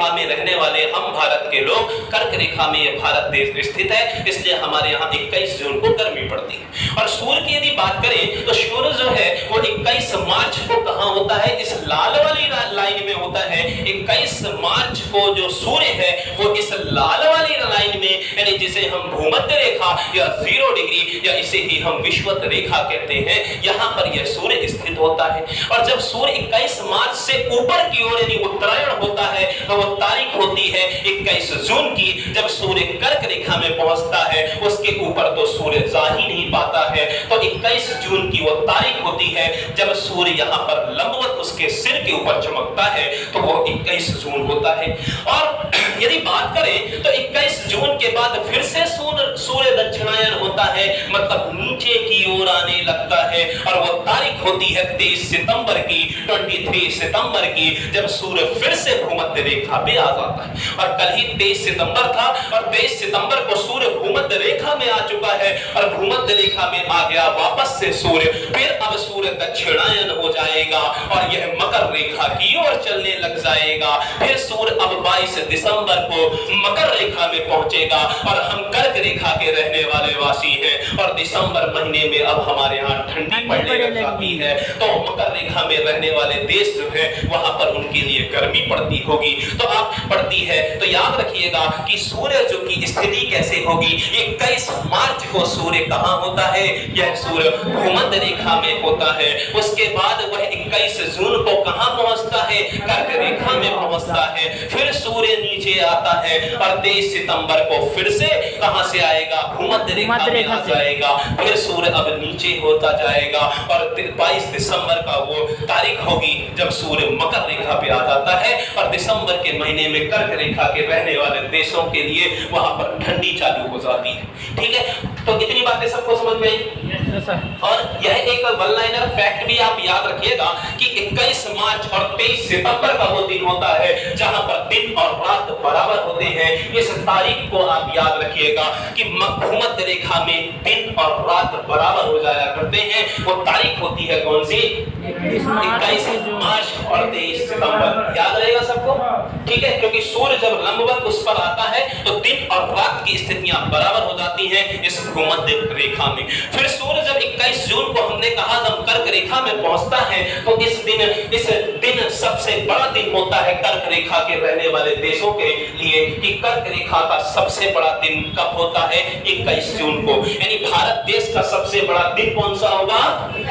रेखा में रहने वाले हम भारत के लोग, कर्क रेखा में ये भारत देश स्थित है, इसलिए हमारे यहाँ 21 जून को गर्मी पड़ती है। और सूर्य की यदि बात करें तो सूर्य जो है वो 21 मार्च को कहाँ होता है, इस लाल वाली लाइन में होता है। 21 मार्च को जो सूर्य है वो इस लाल वाली लाइन में, यानी जिसे हम भूमध्य रेखा या 0 डिग्री या इसे ही हम विषुवत रेखा कहते हैं, यहाँ पर यह सूर्य स्थित होता है। और जब सूर्य 21 मार्च से ऊपर की ओर यानी उत्तरायण होता है तो वो तारीख होती है 21 जून की, जब सूर्य कर्क रेखा में पहुंचता है। उसके ऊपर तो सूर्य जा ही नहीं पाता है, तो 21 जून की वो तारीख होती है जब सूर्य यहाँ पर लंबवत उसके सिर के ऊपर चमकता है, तो वो 21 जून होता है। और यदि बात करें तो 21 जून के बाद फिर से सूर्य दक्षिणायन होता है, मतलब नीचे की ओर आने लगता है। और वो तारीख होती है 23 सितंबर की, 23 सितंबर की, जब सूर्य फिर से भूमध्य रेखा पे आ जाता है। और कल ही 23 सितंबर था और 23 सितंबर को सूर्य भूमध्य रेखा में आ चुका है और भूमध्य रेखा में आ गया वापस से सूर्य। फिर अब सूर्य दक्षिणायन हो जाएगा और यह मकर रेखा की ओर चलने लग जाएगा। फिर सूर्य अब 22 दिसंबर को मकर रेखा में पहुंचेगा और हम कर्क रेखा के रहने वाले वासी हैं और दिसंबर महीने में अब हमारे यहाँ ठंडी पड़ने लग जाती है, तो मकर रेखा में रहने वाले देश जो है वहां पर उनके लिए गर्मी पड़ती होगी। तो आप पड़ती है तो याद रखिएगा कि सूर्य जो की स्थिति कैसे होगी। 21 मार्च को सूर्य कहाँ होता है, यह सूर्य भूमध्य रेखा में होता है। उसके बाद वह 21 जून को कहाँ पहुंचता है, कर्क रेखा में पहुंचता है। फिर सूर्य नीचे आता है और 23 सितंबर को फिर से कहां से आएगा, भूमध्य रेखा में आ जाएगा। फिर सूर्य अब नीचे होता जाएगा और 22 दिसंबर का वो तारीख होगी जब सूर्य मकर रेखा पे आ जाता है और दिसंबर के महीने में कर्क रेखा के रहने वाले देशों के लिए वहां पर ठंडी चालू हो जाती है। ठीक है, तो इतनी बातें सबको समझ में आई। और यह एक वन लाइनर फैक्ट भी आप याद रखिएगा कि 21 मार्च और 23 सितंबर का वो दिन होता है जहां पर दिन और रात बराबर होते हैं। इस तारीख को आप याद रखिएगा कि भूमध्य रेखा में दिन और रात बराबर हो जाया करते हैं। वो तारीख होती है कौन सी, 21 मार्च और 23 सितंबर। याद रहेगा सबको, ठीक है, क्योंकि सूर्य जब लंबवत उस पर आता है तो दिन और रात की स्थितियां बराबर हो जाती हैं इस भूमध्य रेखा में। फिर सूर्य जब 21 जून को हमने कहा जब कर्क रेखा में पहुंचता है तो इस दिन सबसे बड़ा दिन होता है कर्क रेखा के रहने वाले देशों के लिए कि कर्क रेखा का सबसे बड़ा दिन कब होता है, 21 जून को। यानी भारत देश का सबसे बड़ा दिन कौन सा होगा,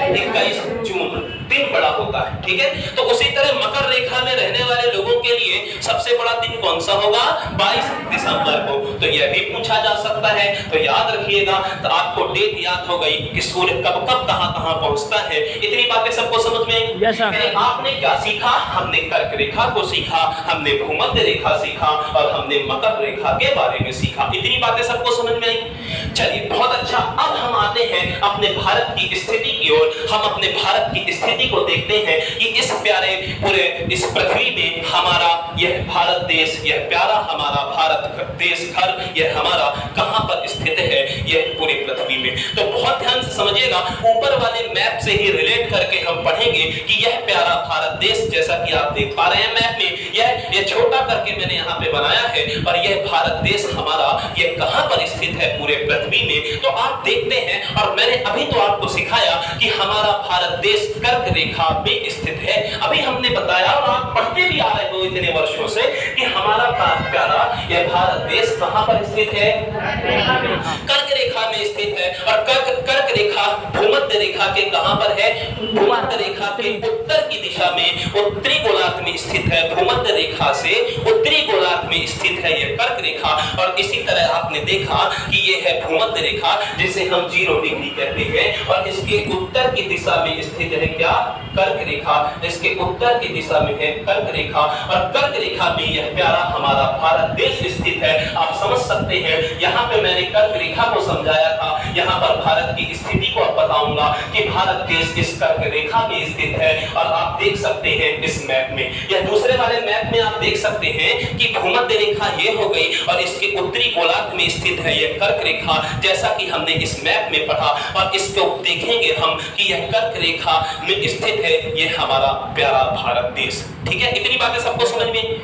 21 जून दिन बड़ा होता है। ठीक है, तो उसी तरह मकर रेखा में रहने वाले लोगों के लिए सबसे बड़ा दिन कौन सा होगा, 22 दिसंबर को। तो यह भी पूछा जा सकता है, तो याद रखिएगा। तो आपको डेट याद हो गई कि सूर्य कब कब कहां कहां पहुंचता है। इतनी बातें सबको समझ में आई। आपने क्या सीखा, हमने कर्क रेखा को सीखा, हमने भूमध्य रेखा सीखा और हमने मकर रेखा के बारे में सीखा। इतनी बातें सबको समझ में आई। चलिए बहुत अच्छा, अब हम आते हैं अपने भारत की स्थिति की ओर। हम अपने भारत की स्थिति को देखते हैं कि इस प्यारे पूरे इस पृथ्वी में हमारा यह भारत देश, यह प्यारा हमारा भारत देश घर, यह हमारा कहां पर स्थित है यह पूरी पृथ्वी में। तो बहुत ध्यान से समझिएगा, ऊपर वाले मैप से ही रिलेट करके हम पढ़ेंगे कि यह प्यारा भारत देश, जैसा कि आप देख पा रहे हैं मैप में, यह छोटा करके मैंने यहाँ पे बनाया है और यह भारत देश हमारा यह कहां पर स्थित है पूरे पृथ्वी में। तो आप देखते हैं, और मैंने अभी तो आपको सिखाया कि हमारा भारत देश कर्क रेखा में स्थित है। अभी हमने बताया और आप पढ़ते भी आ रहे हो इतने वर्षों से कि हमारा प्यारा यह भारत देश कहां पर स्थित है, कर्क रेखा में स्थित है। और कर्क रेखा भूमध्य रेखा के कहां पर है, भूमध्य रेखा के उत्तर की दिशा में उत्तरी गोलार्ध में स्थित है। भूमध्य रेखा से उत्तरी गोलार्ध में स्थित है यह कर्क रेखा। और इसी तरह आपने देखा कि यह है भूमध्य रेखा जिसे हम 0 डिग्री कहते हैं और इसके उत्तर की दिशा में स्थित है क्या, कर्क रेखा। इसके उत्तर की दिशा में है कर्क रेखा और कर्क रेखा में यह प्यारा हमारा भारत देश स्थित है। आप समझ सकते हैं, यहाँ पे मैंने कर्क रेखा को समझाया था, यहाँ पर भारत की स्थिति को अब बताऊंगा कि भारत देश इस कर्क रेखा में स्थित है। और आप देख सकते हैं इस मैप में, यह दूसरे वाले मैप में आप देख सकते हैं कि भूमध्य रेखा ये हो गई और इसके उत्तरी गोलार्ध में स्थित है यह कर्क रेखा, जैसा कि हमने इस मैप में पढ़ा। और इसको देखेंगे हम कि यह कर्क रेखा में स्थित है ये हमारा प्यारा भारत देश। ठीक है, इतनी बातें सबको समझ में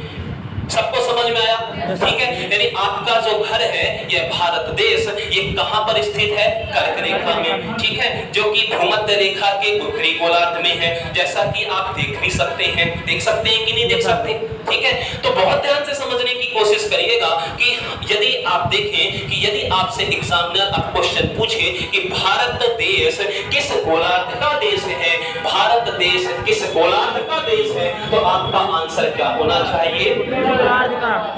ठीक है, यानी आपका जो घर है यह भारत देश, ये कहां पर स्थित है? कर्क रेखा में, ठीक है, जो कि भूमध्य रेखा के उत्तरी गोलार्ध में है, जैसा कि आप देख भी सकते हैं। देख सकते हैं कि नहीं देख सकते? ठीक है, तो बहुत ध्यान से समझने की कोशिश करिएगा कि यदि आप देखें कि यदि आपसे एग्जामिनर अब क्वेश्चन पूछे कि भारत देश किस गोलार्ध का देश है, भारत देश किस गोलार्ध का देश है, तो आपका आंसर क्या होना चाहिए?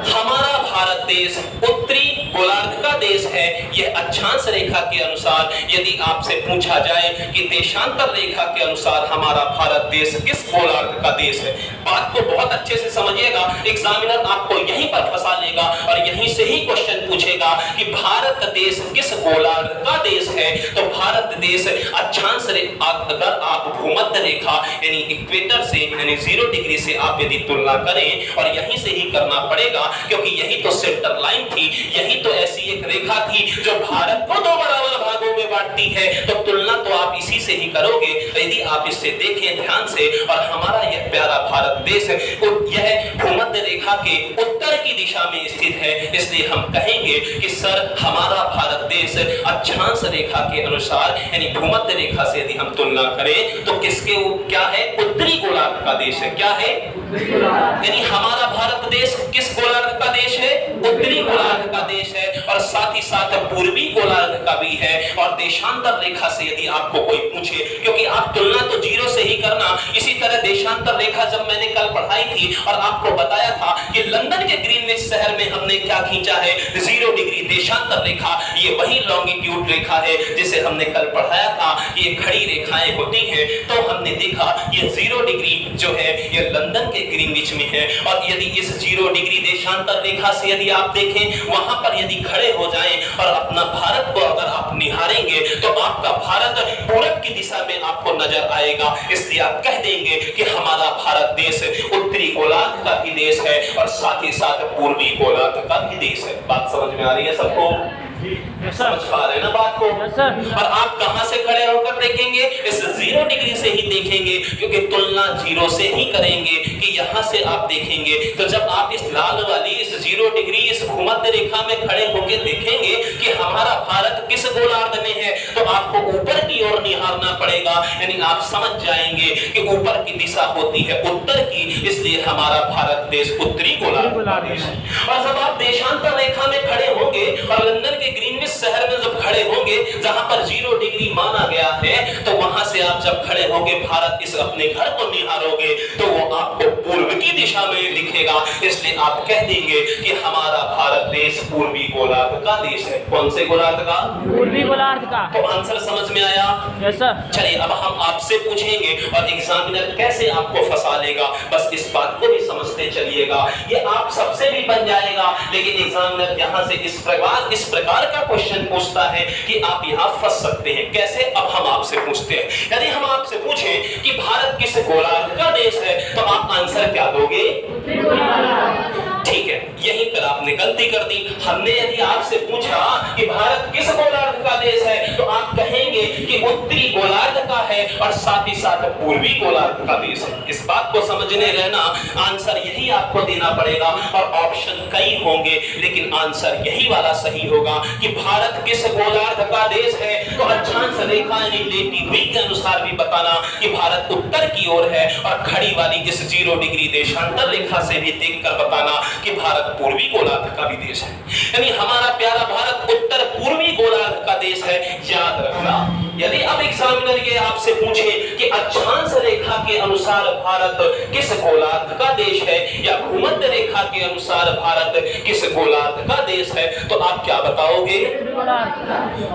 हमारा भारत देश उत्तरी गोलार्ध का देश है। यह अक्षांश रेखा के अनुसार यदि आपसे पूछा जाए कि देशांतर रेखा के अनुसार हमारा भारत देश किस गोलार्ध का देश है, बात को बहुत अच्छे से समझिएगा। एग्जामिनर आपको यहीं पर फंसा लेगा और यहीं से ही क्वेश्चन पूछेगा कि भारत देश किस गोलार्ध का देश है, तो भारत देश अक्षांश रेखा, अगर आप भूमध्य रेखा यानी इक्वेटर से यानी 0 डिग्री से आप यदि तुलना करें, और यहीं से ही करना पड़ेगा क्योंकि यही तो सेंटर लाइन थी, यही तो ऐसी एक रेखा थी जो भारत को 2 बराबर भागों में बांटती है, तो तुलना तो आप इसी से ही करोगे। यदि आप इससे देखें ध्यान से, और हमारा यह प्यारा भारत देश यह भूमध्य रेखा के उत्तर की दिशा में स्थित है, इसलिए हम कहेंगे कि सर हमारा भारत देश अक्षांश रेखा के अनुसार यानी भूमध्य रेखा से यदि हम तुलना करें तो किसके क्या है? उत्तरी गोलार्ध का देश है। क्या है? यानी हमारा भारत देश किस गोलार्ध का देश है? उत्तरी गोलार्ध का देश है, और साथ ही साथ पूर्वी गोलार्ध का भी है। और देशांतर रेखा से यदि आपको कोई पूछे, क्योंकि आप तुलना तो 0 से ही करना, इसी तरह देशांतर रेखा जब मैंने कल पढ़ाई थी और आपको बताया था कि लंदन के ग्रीनविच शहर में हमने क्या खींचा है? 0 डिग्री देशांतर रेखा, ये वही लॉन्गिट्यूड रेखा है जिसे हमने कल पढ़ाया था। ये खड़ी रेखाएं होती हैं, तो हमने देखा ये 0 डिग्री जो है ये लंदन के ग्रीनविच में है, और यदि इस 0 डिग्री देशांतर रेखा से यदि आप देखें वहां पर यदि खड़े हो जाएं और अपना भारत को अगर आप निहारेंगे तो आपका भारत पूरब की दिशा में आपको नजर आएगा। इसलिए आप कह देंगे कि हमारा भारत देश उत्तरी गोलार्ध का भी देश है और साथ ही साथ पूर्वी गोलार्ध का भी देश है। बात समझ में आ रही है सबको? समझ पा रहे हैं ना बात को? और आप कहां से खड़े होकर देखेंगे? इस 0 डिग्री से ही देखेंगे, क्योंकि तुलना 0 से ही करेंगे कि यहां से आप देखेंगे। तो जब आप इस लाल वाली इस 0 डिग्री इस भूमध्य रेखा में खड़े होकर देखेंगे कि हमारा भारत किस गोलार्ध में है, तो आपको ऊपर की ओर निहारना पड़ेगा, यानी आप समझ जाएंगे कि ऊपर की दिशा होती है उत्तर की, इसलिए हमारा भारत देश उत्तरी गोलार्ध का देश है। और जब आप देशांतर रेखा में खड़े होंगे और लंदन के ग्रीनविच शहर में जब खड़े होंगे जहां पर 0 डिग्री माना गया है, तो वहां से आप जब खड़े होंगे भारत इस अपने घर को निहारोगे तो वो आपको पूर्व की दिशा में दिखेगा। इसलिए आप कह देंगे कि हमारा भारत देश पूर्वी गोलार्ध का देश है। कौन से गोलार्ध का? पूर्वी गोलार्ध का। तो आंसर समझ में आया? Yes sir. चलिए अब हम आपसे पूछेंगे और एग्जामिनर कैसे आपको फंसा लेगा, बस इस बात को भी समझते चलिएगा। ये आप सबसे भी बन जाएगा, लेकिन एग्जामिनर यहां से इस प्रकार का क्वेश्चन पूछता है कि आप यहां फंस सकते हैं। कैसे? अब हम आपसे पूछते हैं, यदि हम आपसे पूछें कि भारत किस गोलार्ध का देश है, तो आप आंसर क्या दोगे? ठीक है, यहीं पर आपने गलती कर दी। हमने यदि आपसे पूछा कि भारत किस गोलार्ध का देश है, तो आप कहेंगे कि उत्तरी गोलार्ध का है और साथ ही साथ पूर्वी गोलार्ध का देश है। इस बात को समझने रहना, आंसर यही आपको देना पड़ेगा। और ऑप्शन कई होंगे, लेकिन आंसर यही वाला सही होगा कि भारत किस गोलार्ध का देश है, तो अक्षांश रेखा यानी लेटिट्यूड के अनुसार भी बताना कि भारत उत्तर की ओर है, और खड़ी वाली इस 0 डिग्री देशांतर रेखा से भी देखकर बताना कि भारत पूर्वी गोलार्ध का भी देश है। यानी हमारा प्यारा भारत उत्तर पूर्वी गोलार्ध का देश है। याद रखना, यदि अब एग्जामिनर ये आपसे पूछे कि अक्षांश रेखा के अनुसार भारत किस गोलार्ध का देश है या भूमध्य रेखा के अनुसार भारत किस गोलार्ध का देश है, तो आप क्या बताओगे?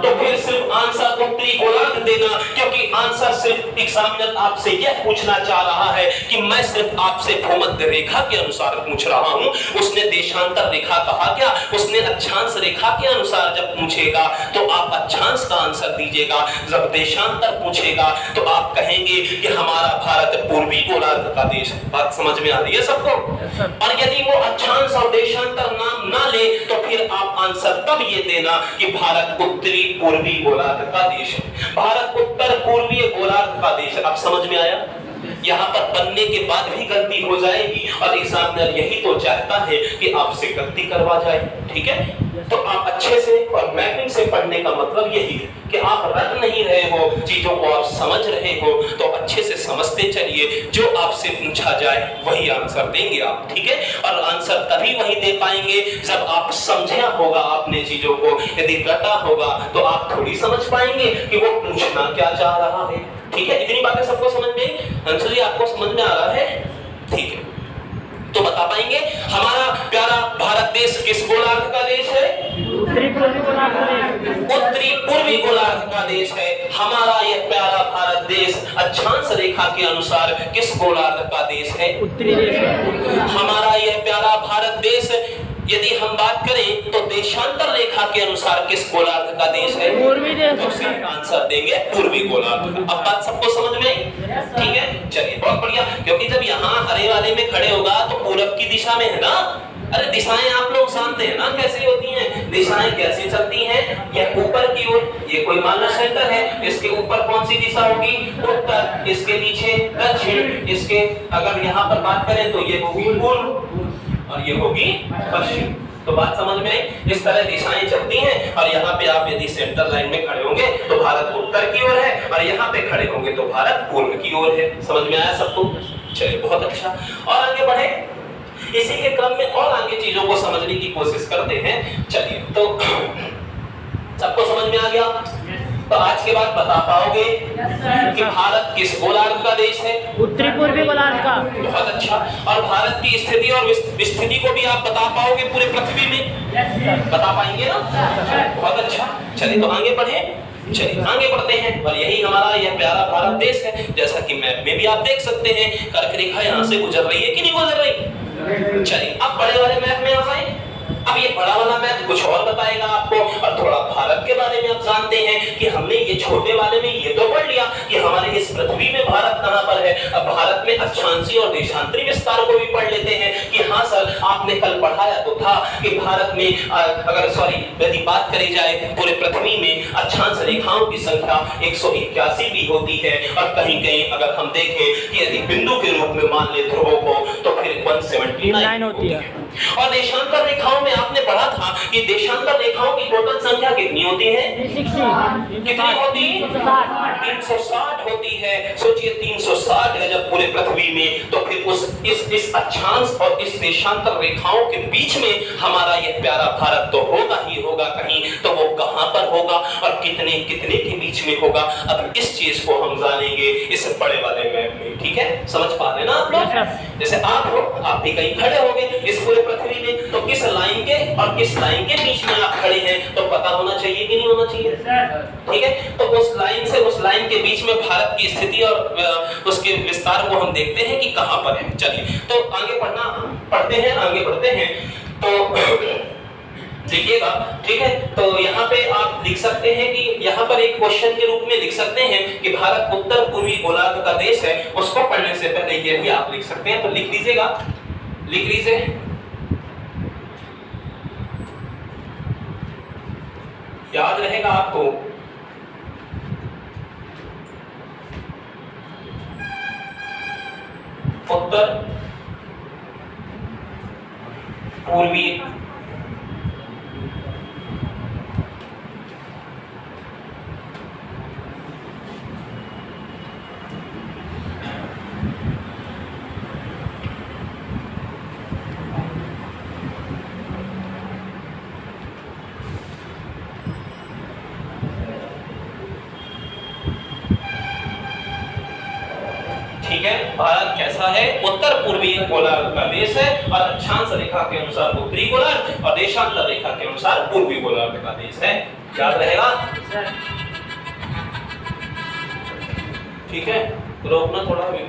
तो फिर सिर्फ आंसर उत्तरी गोलार्ध देना, क्योंकि आंसर सिर्फ एग्जामिनर आपसे यह पूछना चाह रहा है कि मैं सिर्फ आपसे भूमध्य रेखा के अनुसार पूछ रहा हूं। उसने देशांतर रेखा कहा क्या? उसने अक्षांश रेखा के अनुसार जब पूछेगा तो आप अक्षांश का आंसर दीजिएगा, जब देशांतर पूछेगा तो आप कहेंगे कि हमारा भारत पूर्वी गोलार्ध का देश है। बात समझ में आ रही है सबको? और यदि वो अक्षांश और देशांतर नाम ना ले तो फिर आप आंसर तब ये देना कि भारत उत्तरी पूर्वी गोलार्ध का देश है, भारत उत्तर पूर्वी गोलार्ध का देश है। अब समझ में आया? यहाँ पर बनने के बाद भी गलती हो जाएगी और एग्जामिनर यही तो चाहता है कि आपसे गलती करवा जाए। ठीक है, तो आप अच्छे से और मैपिंग से पढ़ने का मतलब यही है कि आप रट नहीं रहे हो, चीजों को आप समझ रहे हो, तो अच्छे से समझते चलिए। जो आपसे पूछा जाए वही आंसर देंगे आप। ठीक है, और आंसर तभी वही दे पाएंगे जब आप समझा होगा आपने चीजों को। यदि रटा होगा तो आप थोड़ी समझ पाएंगे कि वो पूछना क्या चाह रहा है। ठीक है, इतनी बातें सबको समझ में, अंशु जी आपको समझ में आ रहा है? ठीक है, तो बता पाएंगे हमारा प्यारा भारत देश किस गोलार्ध का देश है? उत्तरी पूर्वी गोलार्ध का देश है। हमारा यह प्यारा भारत देश अक्षांश रेखा के अनुसार किस गोलार्ध का देश है? उत्तरी देश। हमारा यह प्यारा भारत देश यदि हम बात करें तो देशांतर रेखा के अनुसार किस गोलार्ध का देश है? पूर्वी देश। तो इसका आंसर देंगे पूर्वी गोलार्ध का। अब बात सबको समझ में आई? ठीक है, चलिए बहुत बढ़िया। क्योंकि जब यहाँ हरे वाले में खड़े होगा तो पूरब की दिशा में है ना। अरे दिशाएं आप लोग जानते हैं ना कैसी होती हैं, दिशाएं कैसे चलती हैं? यह ऊपर की ओर, ये कोई मान लो सेंटर है, इसके ऊपर कौन सी दिशा होगी? उत्तर, इसके नीचे दक्षिण, इसके अगर यहाँ पर बात करें तो ये होगी पूर्व और ये होगी पश्चिम। तो बात समझ में आई? इस तरह दिशाएं चलती हैं और यहाँ पे आप यदि सेंटर लाइन में खड़े होंगे तो भारत उत्तर की ओर है और यहाँ पे खड़े होंगे तो भारत पूर्व की ओर है। समझ में आया सबको? चलिए बहुत अच्छा, और आगे बढ़े। इसी के क्रम में और आगे चीजों को समझने की कोशिश करते हैं। चलिए, तो सबको समझ में आ गया? तो आज के बाद बता पाओगे कि भारत किस गोलार्ध का देश है? उत्तरी पूर्वी गोलार्ध का। बहुत अच्छा, और भारत की स्थिति और विस्थिति को भी आप बता पाओगे पूरे पृथ्वी में? बता पाएंगे ना? बहुत अच्छा, चलिए तो आगे बढ़े। चलिए आगे बढ़ते हैं, और यही हमारा यह प्यारा भारत देश है। जैसा कि मैप में भी आप देख सकते हैं, कर्क रेखा यहाँ से गुजर रही है कि नहीं गुजर रही? चलिए अब बड़े वाले मैप में आ जाए। अब ये बड़ा वाला मैप कुछ और बताएगा आपको, और थोड़ा भारत के बारे में आप जानते हैं कि हमने ये छोटे वाले में ये तो पढ़ लिया कि हमारे इस पृथ्वी में भारत कहाँ पर है। अब भारत में अक्षांशीय और देशांतरी विस्तार को भी पढ़ लेते हैं कि हाँ सर आपने कल पढ़ाया तो था कि भारत में यदि बात करी जाए पूरे पृथ्वी में अक्षांश रेखाओं की संख्या 181 भी होती है, और कहीं कहीं अगर हम देखें कि यदि बिंदु के रूप में मान ले ध्रुवों को तो फिर 179 होती है। और देशांतर रेखाओं में आपने पढ़ा था कि देशांतर रेखाओं की टोटल संख्या कितनी होती है? कितनी होती? 360 होती है। सोचिए 360 है जब पूरे पृथ्वी में, तो फिर इस अक्षांश और इस देशांतर रेखाओं के बीच में हमारा यह प्यारा भारत तो होगा ही होगा कहीं, तो वो कहां पर होगा और कितने कितने के बीच में होगा? अब इस चीज को हम जानेंगे इस बड़े वाले मैप में। ठीक है, समझ पा रहे ना आप लोग? जैसे आप हो, आप भी कहीं खड़े होंगे इस पूरे पृथ्वी में, तो किस लाइन के और किस लाइन के बीच में आप खड़े हैं तो पता होना चाहिए कि नहीं होना चाहिए? ठीक है, तो उस लाइन से उस लाइन के बीच में भारत की स्थिति और उसके विस्तार को हम देखते हैं कि कहां पर है। चलिए तो आगे पढ़ते हैं, आगे बढ़ते हैं। तो देखिएगा, ठीक है, तो यहाँ पे आप लिख सकते हैं कि यहाँ पर एक क्वेश्चन के रूप में लिख सकते हैं कि भारत उत्तर पूर्वी गोलार्ध का देश है। उसको पढ़ने से पहले ये भी आप लिख सकते हैं, तो लिख लीजिएगा, लिख लीजिए। याद रहेगा आपको। उत्तर पूर्वी भारत कैसा है? उत्तर पूर्वी गोलार्ध का देश है, और अक्षांश रेखा के अनुसार उत्तरी गोलार्ध और देशांतर रेखा के अनुसार पूर्वी गोलार्ध का देश है। याद रहेगा? ठीक है, रोकना थोड़ा भी